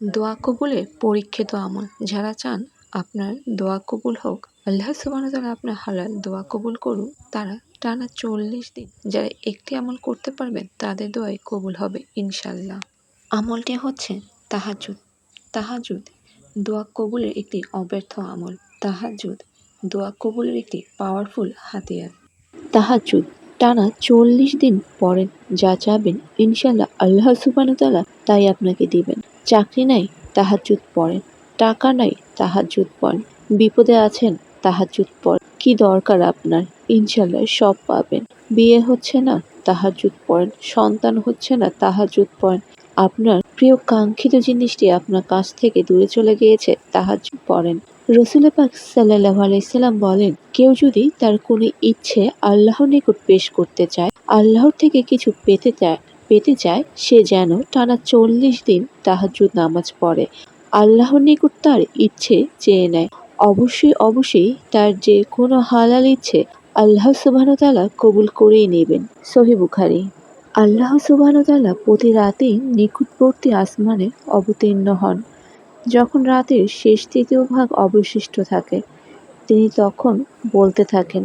দোয়া কবুলের পরীক্ষিত আমল। যারা চান আপনার দোয়া কবুল হোক, আল্লাহ সুবহানাহু ওয়া তাআলা আপনার হালাল দোয়া কবুল করুন, তারা টানা ৪০ দিন যারা একটি আমল করতে পারবেন তাদের দোয়াই কবুল হবে ইনশাআল্লাহ। আমলটি হচ্ছে তাহাজ্জুদ। তাহাজ্জুদ দোয়া কবুলের একটি অব্যর্থ আমল। তাহাজ্জুদ দোয়া কবুলের একটি পাওয়ারফুল হাতিয়ার। তাহাজ্জুদ টানা ৪০ দিন পড়েন, যা চাবেন ইনশাআল্লাহ আল্লাহ সুবহানাহু ওয়া তাআলা তাই আপনাকে দিবেন। চাকরি নাই, তাহাজ্জুদ পড়েন। টাকা নাই, তাহাজ্জুদ পড়েন। বিপদে আছেন, তাহাজ্জুদ পড়েন। কি দরকার আপনার, ইনশাআল্লাহ সব পাবেন। বিয়ে হচ্ছে না, তাহাজ্জুদ পড়েন। সন্তান হচ্ছে না, তাহাজ্জুদ পড়েন। আপনার প্রিয় কাঙ্ক্ষিত জিনিসটি আপনার কাছ থেকে দূরে চলে গিয়েছে, তাহাজ্জুদ পড়েন। রাসূল পাক সাল্লাল্লাহু আলাইহি সাল্লাম বলেন, কেউ যদি তার কোনো ইচ্ছে আল্লাহর নিকট পেশ করতে চায়, আল্লাহর থেকে কিছু পেতে চায়, সে যেন টানা ৪০ দিন তাহাজ্জুদ নামাজ পড়ে। আল্লাহর নিকট তার ইচ্ছে চেয়ে নেয়। অবশ্যই তার যে কোনো হালাল ইচ্ছে আল্লাহ সুবহানাহু ওয়া তাআলা কবুল করেই নেবেন। সহিহ বুখারী। আল্লাহ সুবহানাহু ওয়া তাআলা প্রতি রাতেই নিকটবর্তী আসমানে অবতীর্ণ হন। যখন রাতের শেষ তৃতীয় ভাগ অবশিষ্ট থাকে, তিনি তখন বলতে থাকেন,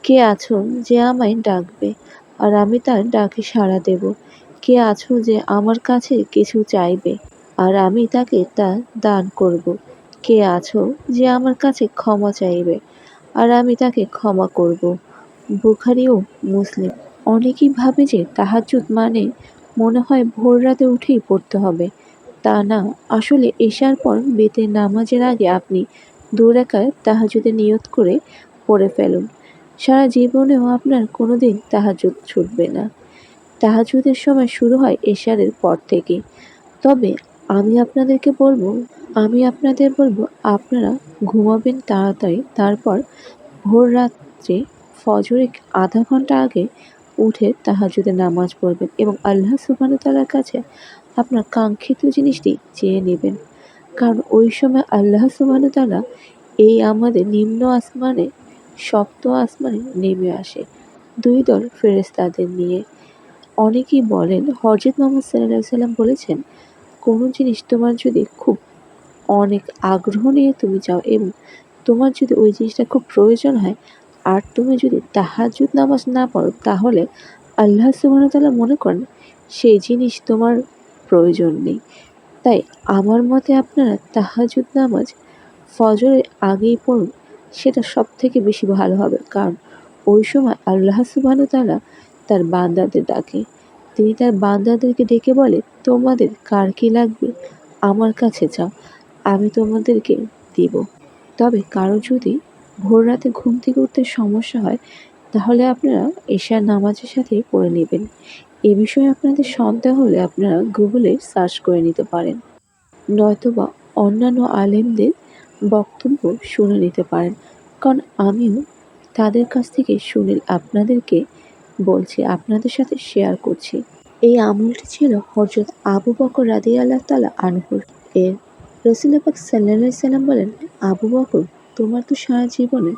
কে আছো যে আমায় ডাকবে, আর আমি তার ডাকে সাড়া দেব। কে আছো যে আমার কাছে কিছু চাইবে, আর আমি তাকে তা দান করব। কে আছো যে আমার কাছে ক্ষমা চাইবে, আর আমি তাকে ক্ষমা করব। বুখারী ও মুসলিম। অনেকেই ভাবে যে তাহাজ্জুদ মানে মনে হয় ভোর রাতে উঠেই পড়তে হবে। তা না, আসলে এশার পর বেতের নামাজের আগে আপনি ২ রাকাত তাহাজ্জুদের নিয়ত করে পড়ে ফেলুন। সারা জীবনেও আপনার কোনোদিন তাহাজ্জুদ ছুটবে না। তাহাজ্জুদের সময় শুরু হয় এশারের পর থেকে। তবে আমি আপনাদের বলবো আপনারা ঘুমাবেন তাড়াতাড়ি, তারপর ভোর রাত্রে ফজরের আধা ঘন্টা আগে উঠে তাহাজ্জুদের নামাজ পড়বেন এবং আল্লাহ সুবহানাহু ওয়া তাআলার কাছে আপনার কাঙ্ক্ষিত জিনিসটি চেয়ে নেবেন। কারণ ওই সময় আল্লাহ সুবহানাহু ওয়া তাআলা এই আমাদের নিম্ন আসমানে, সপ্ত আসমানে নেমে আসে ২ দল ফেরেশতাদের নিয়ে। অনেকেই বলেন হযরত মুহাম্মদ সাল্লাল্লাহু আলাইহি সাল্লাম বলেছেন, কোনো জিনিস তোমার যদি খুব অনেক আগ্রহ নিয়ে তুমি চাও এবং তোমার যদি ওই জিনিসটা খুব প্রয়োজন হয়, আর তুমি যদি তাহাজ্জুদ নামাজ না পড়ো, তাহলে আল্লাহ সুবহানাহু ওয়া তাআলা মনে করেন সেই জিনিস তোমার প্রয়োজন নেই। তাই আমার মতে আপনারা তাহাজ্জুদ নামাজ ফজরের আগেই পড়ুন, সেটা সবথেকে বেশি ভালো হবে। কারণ ওই সময় আল্লাহ সুবহানাহু ওয়া তাআলা তার বান্দাদের ডাকে। তিনি তার বান্দাদেরকে ডেকে বলে, তোমাদের কার কি লাগবে আমার কাছে চাও, আমি তোমাদেরকে দিব। তবে কারো যদি ভোর রাতে ঘুম থেকে উঠতে সমস্যা হয়, তাহলে আপনারা এশার নামাজের সাথে পড়ে নেবেন। এ বিষয়ে আপনাদের সন্দেহ হলে আপনারা গুগলে সার্চ করে নিতে পারেন, নয়তোবা অন্যান্য আলেমদের বক্তব্য শুনে নিতে পারেন। কারণ আমিও তাদের কাছ থেকে শুনে আপনাদেরকে বলছি, আপনাদের সাথে শেয়ার করছি। এই আমলটি ছিল হযরত আবু বকর রাদিয়াল্লাহু তাআলা আনহুর। এর রাসূল পাক সাল্লাল্লাহু আলাইহি সাল্লাম বলেন, আবু বকর, তোমার তো সারা জীবনে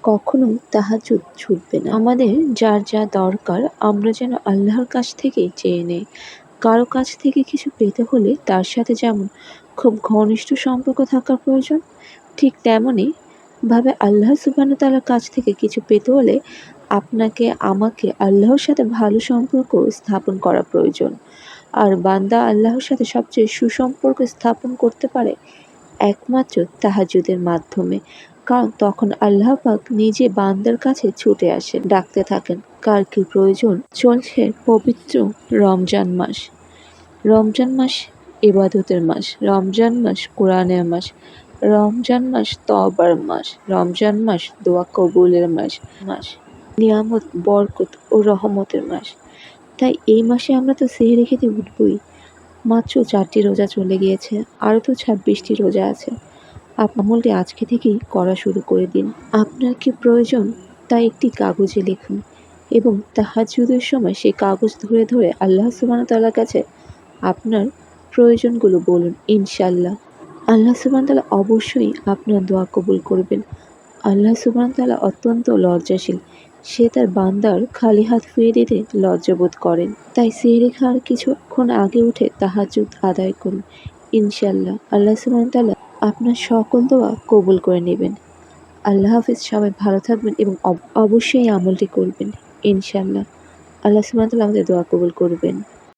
কখনোই তাহাজ্জুদ ছুটবে না। আমাদের যার যা দরকার আমরা যেন আল্লাহর কাছ থেকেই চেয়ে নেই। কারো কাছ থেকে কিছু পেতে হলে তার সাথে যেমন খুব ঘনিষ্ঠ সম্পর্ক থাকার প্রয়োজন, ঠিক তেমনই ভাবে আল্লাহ সুবহানাহু ওয়া তাআলার কাছ থেকে কিছু পেতে হলে আপনাকে আমাকে আল্লাহর সাথে ভালো সম্পর্ক স্থাপন করা প্রয়োজন। আর বান্দা আল্লাহর সাথে সবচেয়ে সুসম্পর্ক স্থাপন করতে পারে একমাত্র তাহাজ্জুদের মাধ্যমে। কারণ তখন আল্লাহ পাক নিজে বান্দার কাছে ছুটে আসেন, ডাকতে থাকেন কার কি প্রয়োজন। চলছে পবিত্র রমজান মাস। রমজান মাস ইবাদতের মাস, রমজান মাস কোরআনের মাস, রমজান মাস তওবার মাস, রমজান মাস দোয়া কবুলের মাস, নিয়ামত, বরকত ও রহমতের মাস। তাই এই মাসে আমরা তো সেহরি খেতে উঠবই। মাত্র 4টি রোজা চলে গিয়েছে, আরও তো 26টি রোজা আছে। আমলটি আজকে থেকেই করা শুরু করে দিন। আপনার কি প্রয়োজন তা একটি কাগজে লিখুন এবং তাহাজ্জুদের সময় সেই কাগজ ধরে ধরে আল্লাহ সুবহানাহু ওয়া তাআলার কাছে আপনার প্রয়োজনগুলো বলুন। ইনশাআল্লাহ আল্লাহ সুবহানাহু ওয়া তাআলা অবশ্যই আপনার দোয়া কবুল করবেন। আল্লাহ সুবহানাহু ওয়া তাআলা অত্যন্ত লজ্জাশীল। সে তার বান্দার খালি হাত ফিরিয়ে দিতে লজ্জাবোধ করেন। তাই সেহরি খাওয়ার কিছুক্ষণ আগে উঠে তাহাজ্জুদ আদায় করুন ইনশাল্লাহ আল্লাহ সুবহানাহু ওয়া তাআলা আপনার সকল দোয়া কবুল করে নেবেন। আল্লাহ হাফেজ। সবাই ভালো থাকবেন এবং অবশ্যই এই আমলটি করবেন ইনশাল্লাহ। আল্লাহ সুবহানাহু ওয়া তাআলা আমাদের দোয়া কবুল করবেন।